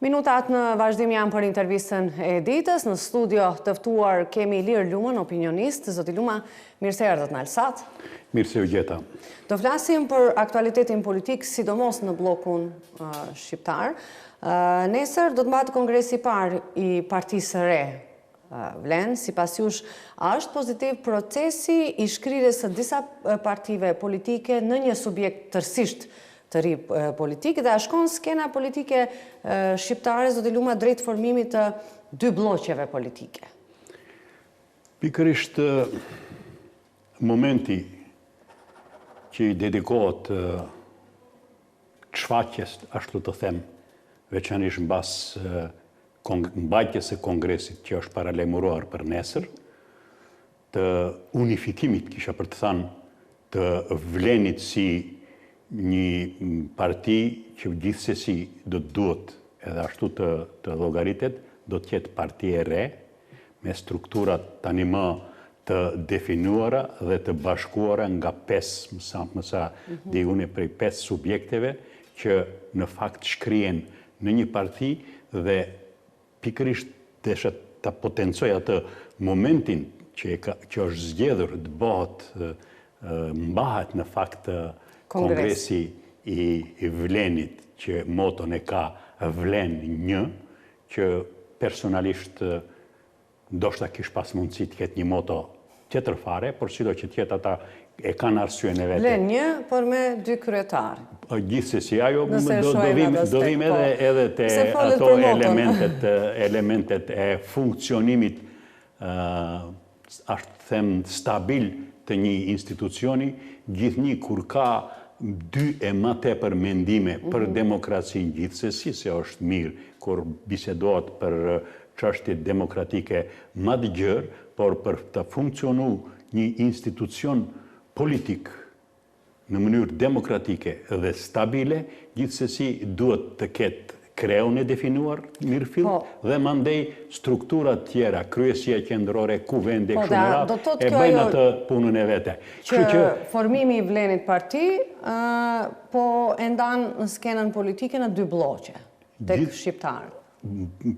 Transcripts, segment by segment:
Minutat në vazhdim janë për intervistën e ditës. Në studio të ftuar kemi Ilir Lumën, opinionist. Zoti Luma, mirë se erdhët në Alsat. Mirë se u gjeta. Do flasim për aktualitetin politik, sidomos në blokun shqiptar. Nesër do të mbahet kongresi i parë i Partisë së Re Vlen. Sipas jush, është pozitiv procesi i shkrirjes së disa partive politike në një subjekt tërësisht të ri politikë dhe a shkon skena politike shqiptare, zoti Luma, drejt formimit të dy bloqeve politike? Pikërisht momenti që i dedikohet shfaqjes, ashtu të them, veçanërisht mbas mbajtjes së kongresit që është paralajmëruar për nesër, të unifikimit, kisha për të thënë, të Vlenit si një parti që gjithsesi do të duhet edhe ashtu të llogaritet, do të jetë parti e re, me strukturat tani më të definuara dhe të bashkuara nga 5, mësa digune prej 5 subjekteve që në fakt shkrihen në një parti dhe pikërisht desha ta potencoj atë momentin që është zgjedhur të bëhet mbahet në fakt kongresi i Vlenit, që moton e ka Vlen 1, që personalisht ndoshta kish pas mundësi të ketë një moto tjetër fare, por sido që tjetë ata e kanë arsyen e vete. Vlen 1, por me 2 kryetarë. Gjithsesi, ajo do vim edhe te ato elementet e funksionimit, ashtë them, stabil të një institucioni, gjithnjë kur ka 2 e më tepër mendime për demokracinë gjithsesi, se është mirë kur bisedohet për çështje demokratike më të gjerë, por për të funksionu një institucion politik në mënyrë demokratike dhe stabile, gjithsesi duhet të ketë kreun e definuar mirë fill dhe mandej strukturat tjera, kryesia qendrore, kuvende, e bëjnë atë punën e vete. Që formimi i Vlenit parti, po e ndan në skenën politike në 2 bloqe, tek shqiptarë.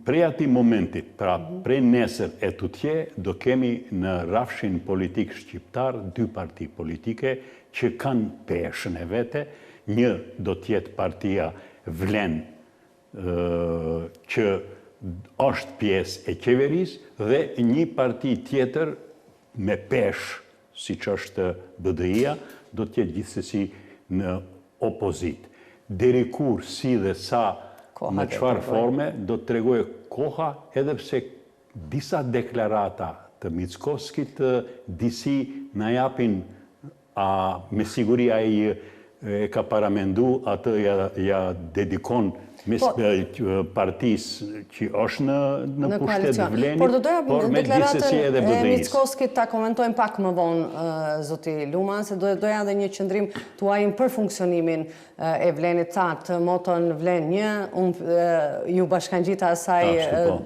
Prej ati momentit, pra prej nesër e tutje, do kemi në rafshin politik shqiptar 2 parti politike që kanë peshën e vete. Një do tjetë partia Vlen, që është pjesë e qeverisë, dhe një parti tjetër me peshë, si që është BDI-a, do tjetë gjithsesi në opozit. Deri kur, si dhe sa, në çfarë forme, do të tregojë koha, edhe pse disa deklarata të Mickoskit disi na japin, me siguri ai e ka paramendu, atë ja dedikon partisë që është në pushtet Vlenit, por me gjithsesi edhe BDI-s. E Mickoskit ta komentojmë pak më vonë, zoti Luma, se doja dhe një qëndrim tuajin për funksionimin e Vlenit, thatë moton Vlen 1, ju bashkangjita asaj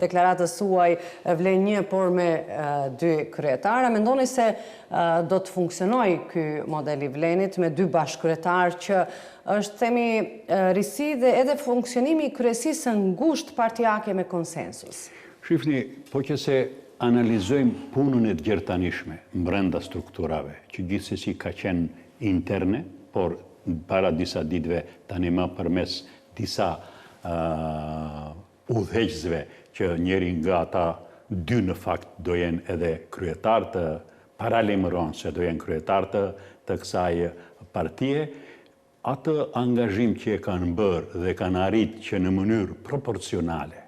deklaratës suaj Vlen 1, por me 2 kryetara. Mendoni se do të funksionoj ky model i Vlenit me 2 bashkëkryetarë që është, themi, risi dhe edhe funksionimi i kryesisë ngushtë partijake me konsensus? Shifni, po që se analizojmë punën e të gjertanishme brenda strukturave, që gjithsesi ka qenë interne, por para disa ditëve tani më përmes disa udhëheqësve që njëri nga ata 2 në fakt do jenë edhe kryetar të paralajmëron se do jenë kryetar të kësaj partie, atë angazhim që e kanë bërë dhe kanë arrit që në mënyrë proporcionale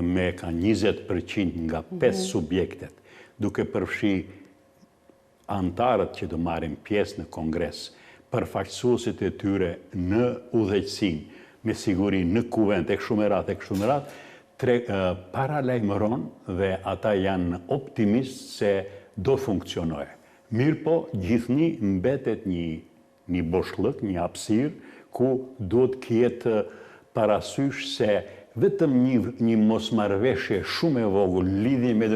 me ka 20% nga 5 subjektet, duke përfshi antarët që do marrin pjesë në kongres, përfaqësuesit e tyre në udhëheqësinë, me siguri në kuvend, tek shumerat, paralajmëron dhe ata janë optimist se do funksionojë. Mirë po, gjithnjë mbetet një boshllëk, një hapësirë, ku duhet kjetë parasysh se vetëm një mosmarrëveshje shumë e vogël lidhje me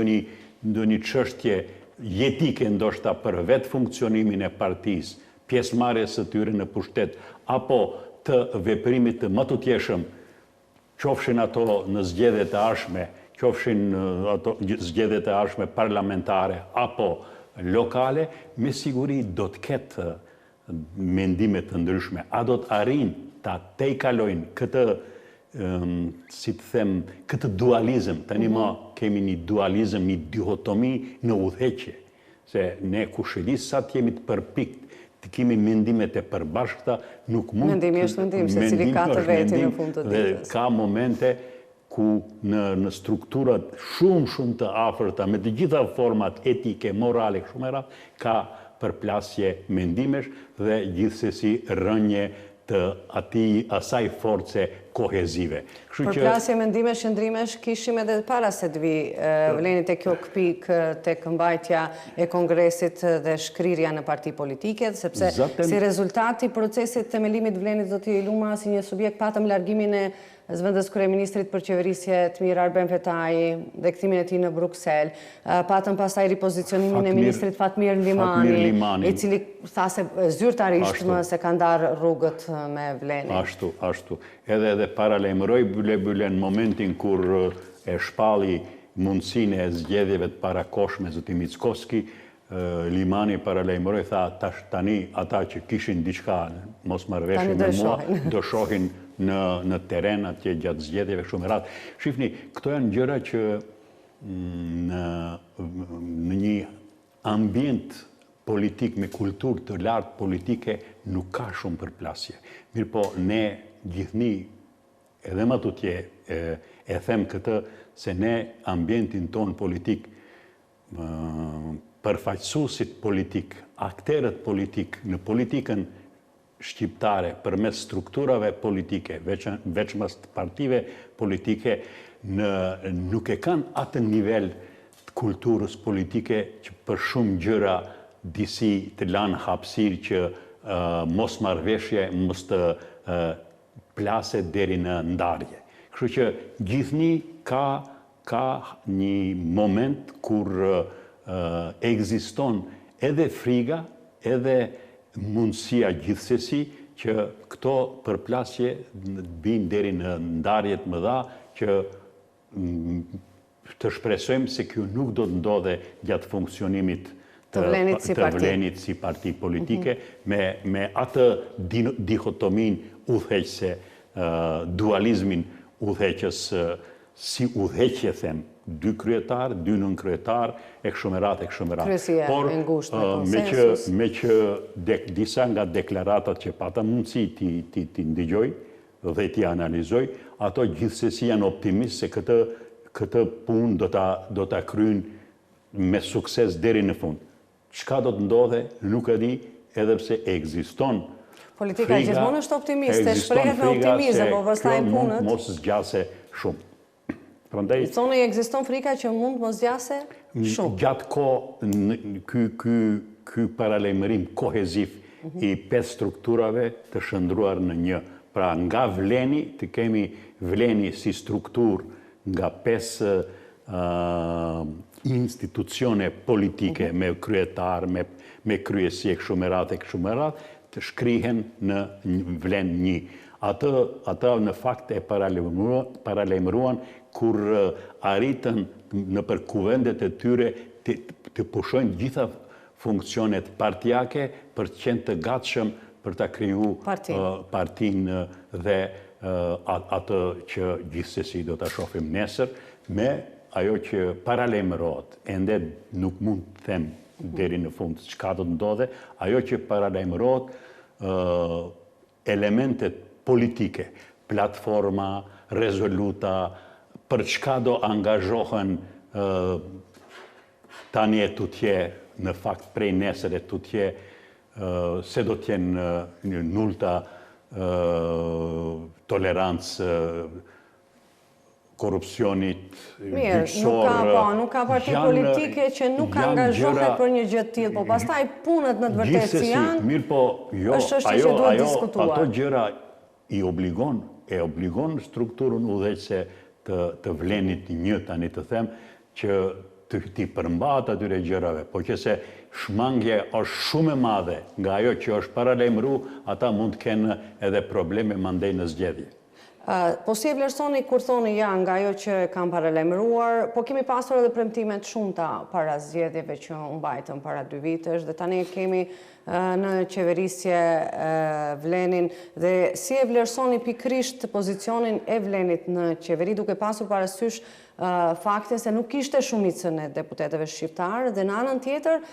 ndonjë çështje jetike ndoshta për vetë funksionimin e partisë, pjesëmarrjes së tyre në pushtet, apo të veprimit të matutjeshëm qofshin ato në zgjedhjet e ardhshme, qofshin ato zgjedhjet e ardhshme parlamentare apo lokale, me siguri do të ketë mendime të ndryshme. A do të arrijnë ta tejkalojnë këtë, si të them, këtë dualizëm. Tani ma kemi një dualizëm, një dihotomi në udhëheqje. Se ne kushërisht sa të jemi të përpikt të kemi mendimet e përbashkëta, nuk mund... Mendimi është mendim, se cili ka të veti në fund të ditës. Dhe ka momente ku në strukturat shumë të afërta, me të gjitha format etike, morale, shumë e ratë, ka përplasje mendimesh dhe gjithsesi rënje të asaj force kohezive. Përplasje mendimesh, qëndrimesh, kishim edhe para se të vi vlenit e kjo këpik të këmbajtja e kongresit dhe shkrirja në parti politike, sepse si rezultati procesit të themelimit vlenit zoti Luma si një subjekt patëm largimin e zëvendës kryeministrit për qeverisje Tmir Arben Fetaji dhe kthimin e tij në Bruksel, patëm pastaj ripozicionimin e ministrit Fatmir Limani, i cili tha se zyrtarisht më se ka ndarë rrugët me vlenin. Ashtu. Edhe paralajmëroi byle në momentin kur e shpalli mundësinë e zgjedhjeve të parakoshme zoti Mickovski, Limani paralajmëroi, tha tani ata që kishin diçka mosmarrëveshje me mua do shohin në teren atje gjatë zgjedhjeve shumë ratë. Shifni, këto janë gjëra që në një ambient politik me kulturë të lartë politike nuk ka shumë përplasje. Mirë po, ne gjithni, edhe më tutje, e them këtë, se ne ambientin ton politik, përfaqësuesit politik, akterët politik, në politikën shqiptare përmes strukturave politike, veçmas të partive politike, nuk e kanë atë nivel të kulturës politike që për shumë gjëra disi të lanë hapësirë që mos marrëveshje mos të plase deri në ndarje. Kështu që gjithni ka një moment kur ekziston edhe friga, edhe mundësia gjithsesi që këto përplasje binë deri në ndarjet mëdha që të shpresojmë se kjo nuk do të ndodhe gjatë funksionimit të vlenit si parti politike, me atë dihotomin udhëheqëse, dualizmin udhëheqës, si udhëheqje them, 2 kryetar, 2 nënkryetar, e këshumerat. Kryesia e ngushtë me konsensus. Me që disa nga deklaratat që pata mundësi ti ndigjoj dhe ti analizoj, ato gjithsesi janë optimist se këtë punë do ta kryjnë me sukses deri në fund. Çka do të ndodhe, nuk e di, edhe pse ekziston. Politika gjithmonë është optimiste, shprehet me optimizëm, po pastaj punët. Mos zgjase shumë. Thonë ekziston frika që mund mos zgjase shumë. Gjatë kohë ky paralajmërim koheziv i 5 strukturave të shndruar në një. Pra nga vleni të kemi vleni si struktur nga 5 institucione politike me kryetar, me kryesi e këshumerat të shkrihen në vlen 1. Ata në fakt e paralajmëruan kur arritën në për kuvendet e tyre të pushojnë gjitha funksionet partijake për të qenë të gatshëm për ta kriju partinë dhe atë që gjithsesi do ta shohim nesër, me ajo që paralajmërohet, ende nuk mund të them deri në fund çka do të ndodhe, ajo që paralajmërohet, elementet politike, platforma, rezoluta, për çka do angazhohen tani e tutje, në fakt prej nesër e tutje, se do t'jenë një nulta tolerancë korupcionit, gjyqësor. Nuk ka parti politike që nuk angazhohet për një gjë të tillë, po pastaj punët në të vërtetë si janë. Mirë po, jo, ato gjëra i obligon strukturën udhëheqëse të vlenit 1 tani të them që t'i përmbahet atyre gjërave, po që se shmangje është shumë e madhe nga ajo që është paralajmëruar, ata mund të kenë edhe probleme mandej në zgjedhje. Po si e vlerësoni kur thoni ja nga ajo që kam paralajmëruar, po kemi pasur edhe premtimet shumëta para zgjedhjeve që u mbajtën para 2 vitesh dhe tani kemi në qeverisje Vlenin dhe si e vlerësoni pikërisht pozicionin e Vlenit në qeveri duke pasur parasysh faktin se nuk ishte shumicën e deputetëve shqiptarë dhe në anën tjetër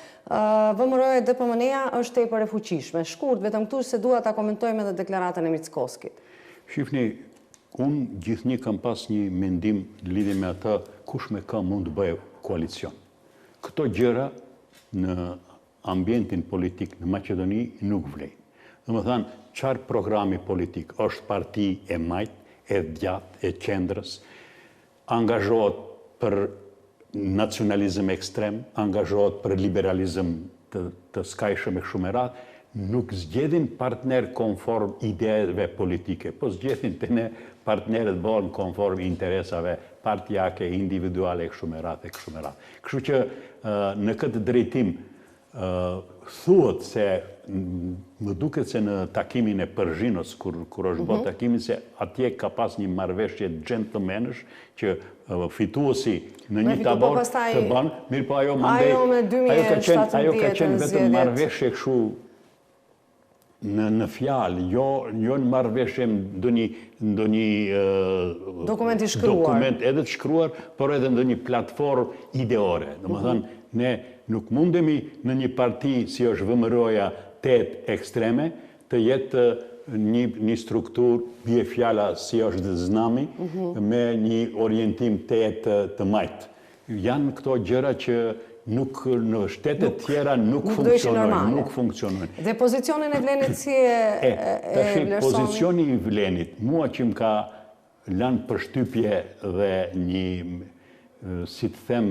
VMRO e DPMN-ja është tepër e fuqishme. Shkurt, vetëm këtu se dua ta komentojmë edhe deklaratën e Mickoskit. Shifni, unë gjithnjë kam pas një mendim lidhje me ata kush me ka mund të bëjë koalicion. Këto gjëra në ambientin politik në Maqedoni nuk vlejnë. Domethënë, çfarë programi politik është parti e majt, e djathtë, e qendrës, angazhohet për nacionalizëm ekstrem, angazhohet për liberalizëm të skajshëm e kështu me radhë, nuk zgjedhin partner konform ideve politike, po zgjedhin të ne partnerët bëhen konform interesave partijake, individuale, e kështu me radhë. Kështu që në këtë drejtim thuhet se më duket se në takimin e Përzhinës, kur është bërë takimin, se atje ka pas një marrëveshje gentlemanësh që fituesi në një tabor të banë, mirë po ajo ka qenë vetëm marrëveshje kështu në fjalë, jo në marrëveshje ndonjë dokument i shkruar. Dokument edhe të shkruar, por edhe ndonjë platformë ideore. Domethënë, ne nuk mundemi në një parti si është VMRO-ja 8 ekstreme të jetë një strukturë, bie fjala si është Znami, me një orientim të majtë. Janë këto gjëra që nuk në shtetet tjera nuk funksionojnë. Dhe pozicionin e Vlenit si e vlerësoni? Pozicioni i Vlenit, mua që më ka lanë përshtypje dhe një, si të them,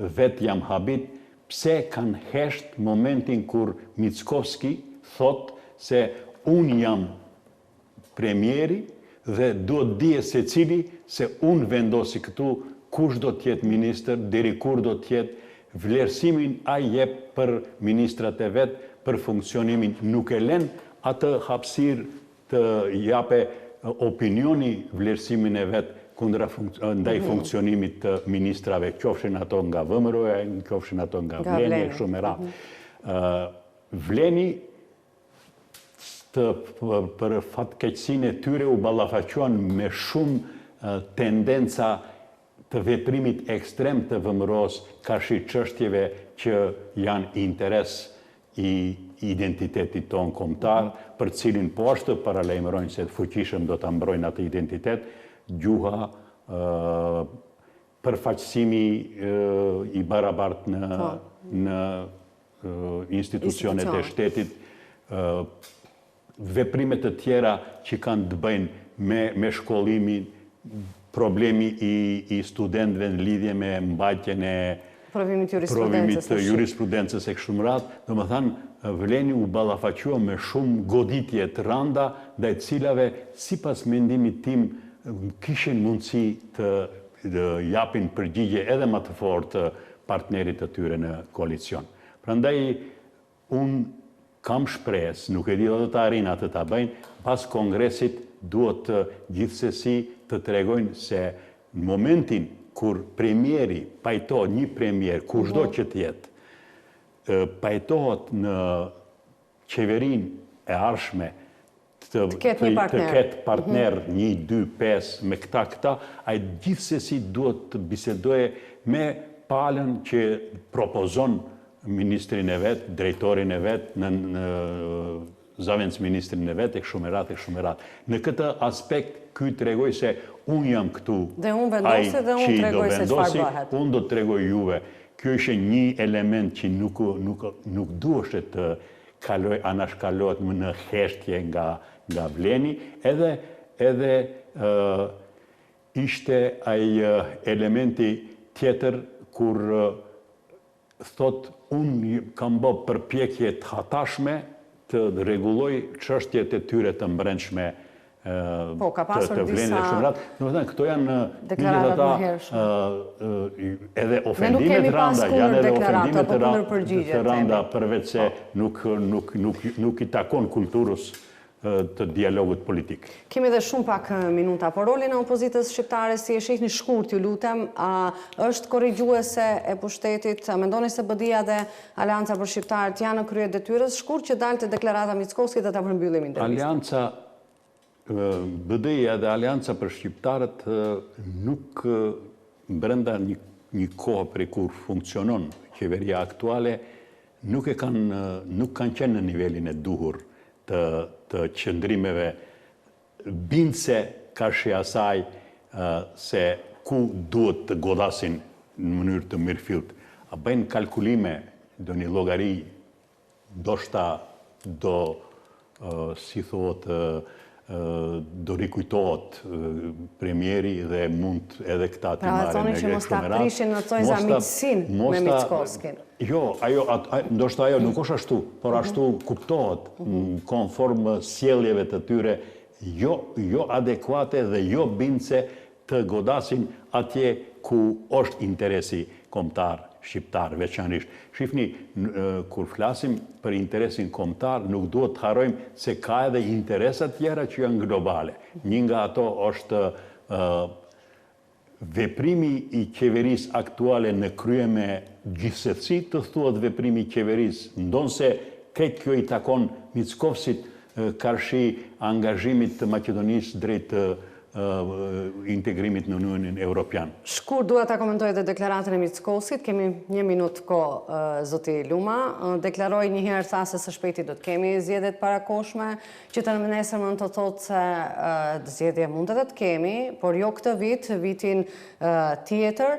vetë jam habit, pse kanë hesht momentin kur Mickoski thot se unë jam premieri dhe duhet dije se cili se unë vendosi këtu kush do t'jetë minister, deri kur do t'jetë, vlerësimin a jep për ministrat e vetë, për funksionimin, nuk e len atë hapësirë të jape opinioni vlerësimin e vetë kundra ndaj funksionimit të ministrave, qofshin ato nga VMRO-ja, qofshin ato nga Vleni, e kështu me radhë. Vleni për fatkeqësinë e tyre u ballafaquan me shumë tendenca të veprimit ekstrem të VMRO-s karshi çështjeve që janë interes i identitetit tonë kombëtar, për cilin po ashtu paralajmërojnë se të fuqishëm do ta mbrojnë atë identitet, gjuha, përfaqësimi i barabartë në institucionet e shtetit, veprimet të tjera që kanë të bëjnë me shkollimin, problemi i studentëve në lidhje me mbajtjen e provimit të jurisprudencës e kështu me radhë, domethënë Vleni u ballafaqua me shumë goditje të rënda, ndaj cilave sipas mendimit tim kishin mundësi të japin përgjigje edhe më të fortë partnerit të tyre në koalicion. Prandaj unë kam shpresë, nuk e di do të arrin atë ta bëjnë, pas kongresit duhet gjithsesi të tregojnë se në momentin kur premieri pajtohet, një premier, kushdo që të jetë, pajtohet në qeverin e arshme të ketë partner 1, 2, 5 me këta, a i gjithsesi duhet të bisedoje me palën që propozon ministrin e vetë, drejtorin e vetë, në zavendës ministrin e vetë, e kështu me radhë. Në këtë aspekt, ky tregoj se unë jam këtu, dhe unë vendosi dhe unë tregoj se çfarë bëhet. Unë do të tregoj juve. Kjo është një element që nuk duhet të anashkalohet në heshtje nga Vleni, edhe ishte ai elementi tjetër kur thot unë kam bë përpjekje të hatashme të rregulloj çështjet e tyre të brendshme të Vlenit e shumë ratë. Domethënë, këto janë deklaratat më hershme. Edhe ofendimet rënda, janë edhe ofendimet të rënda, përveç se nuk i takon kulturës të dialogut politik. Kemi dhe shumë pak minuta, por rolin e opozitës shqiptare si e shihni shkurt, ju lutem, është korrigjuese e pushtetit, mendoni se BDI-ja dhe Aleanca për Shqiptarët janë në krye detyrës, shkurt që dalte deklarata Mickovskit dhe ta përmbyllim intervistën. Aleanca BDI-ja dhe Aleanca për Shqiptarët nuk brenda një kohë për kur funksionon qeveria aktuale, nuk kanë qenë në nivelin e duhur të qëndrimeve bindse kashi asaj se ku duhet të godasin në mënyrë të mirëfillt. A bëjnë kalkulime, do një llogari, si thotë, do rikujtohet premieri dhe mund edhe këta të marrë në thoni që mos ta prishin në thonjza miqësinë me Mickovskin. Jo, ndoshta ajo nuk është ashtu, por ashtu kuptohet konform sjelljeve të tyre jo adekuate dhe jo bindse të godasin atje ku është interesi kombëtar shqiptar veçanërisht. Shifni, kur flasim për interesin kombëtar, nuk duhet të harrojmë se ka edhe interesat tjera që janë globale. Një nga ato është veprimi i qeverisë aktuale në krye me gjithsesi të thuhet veprimi i qeverisë, ndonse këtë kjo i takon Mickovsit karshi angazhimit të Maqedonisë drejt integrimit në Unionin Evropian. Shkurt dua ta komentoj edhe deklaratën e Mickovsit, kemi 1 minutë kohë, zoti Luma. Deklaroi një herë, tha se së shpejti do të kemi zgjedhjet parakoshme, që të nesërmën të thotë se zgjedhje mund të kemi, por jo këtë vit, vitin tjetër.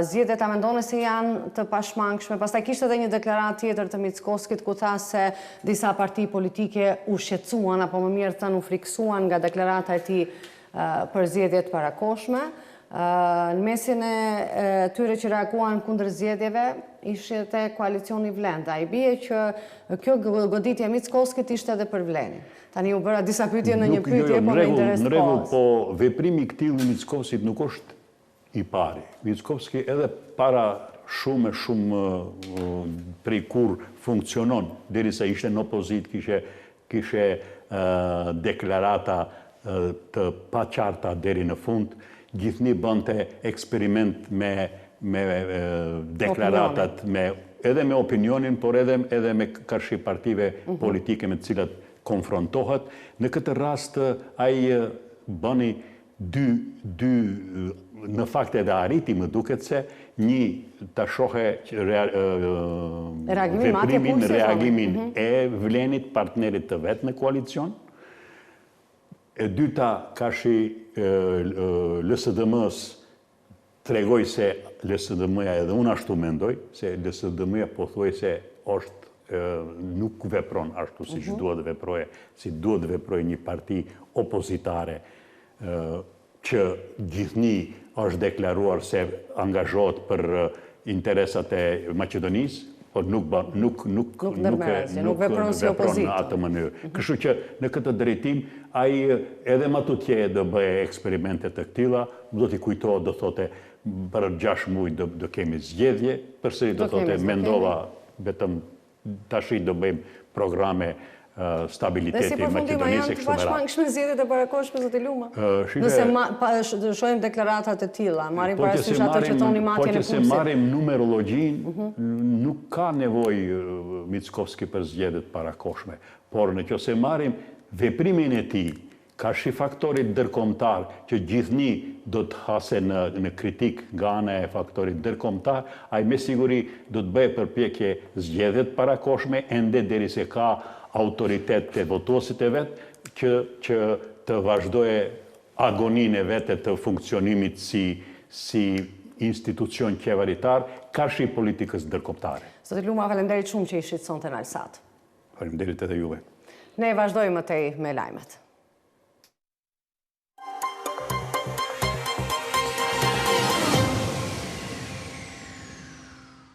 Zgjedhjet a mendoni se janë të pashmangshme? Pastaj kishte edhe një deklaratë tjetër të Mickovskit ku tha se disa parti politike u shqetësuan apo më mirë thënë u friksuan nga deklarata e tij për zgjedhjet parakoshme. Në mesin e tyre që reaguan kundër zgjedhjeve ishte koalicioni Vlenda. I bie që kjo goditje e Mickovskit ishte edhe për Vlenin. Tani u bëra disa pyetje në një pyetje, po më interes në rregull, po veprimi i këtij Mickovsit nuk është i pari. Mickovski edhe para shumë prej kur funksionon, derisa ishte në opozit, kishe deklarata të paqarta deri në fund, gjithni bënte eksperiment me deklaratat, edhe me opinionin, por edhe me karshi partive politike me të cilat konfrontohet. Në këtë rast, ai bëni dy në fakt edhe arriti, më duket se një të shohe reagimin e Vlenit, partnerit të vetë në koalicion. E dyta, kashi LSDM-s tregoj se LSDM-ja, edhe unë ashtu mendoj, se LSDM-ja pothuaj se nuk vepron ashtu si që duhet veproje, si duhet veproje një parti opozitare që gjithni është deklaruar se angazhohet për interesat e Maqedonisë, por nuk vepron në atë mënyrë. Kështu që në këtë drejtim, ai edhe më tutje do bëje eksperimente të këtilla, do t'i kujtohet, do thote për 6 muaj do kemi zgjedhje, përsëri do thote mendova vetëm tash do bëjmë programe stabiliteti Maqedonisë e kështu me radhë. Dhe si përfundima janë të pashmangshme zgjedhjet e parakoshme, zoti Luma? Nëse shohim deklaratat e tilla, marrim parasysh ato që thoni matjen e Po që se marrim numerologjinë, nuk ka nevojë Mickovski për zgjedhjet parakoshme, por nëse marrim veprimin e tij, ka shi faktorit ndërkombëtar që gjithni do të hase në kritik nga ana e faktorit ndërkombëtar, ai me siguri do të bëjë përpjekje zgjedhjet parakoshme ende derisa ka autoritet të votuesit e vetë që të vazhdoje agoninë e vete të funksionimit si institucion qeveritar, karshi politikës ndërkombëtare. Zoti Luma, faleminderit shumë që ishit sonte në Alsat. Faleminderit edhe juve. Ne vazhdojmë tej me lajmet.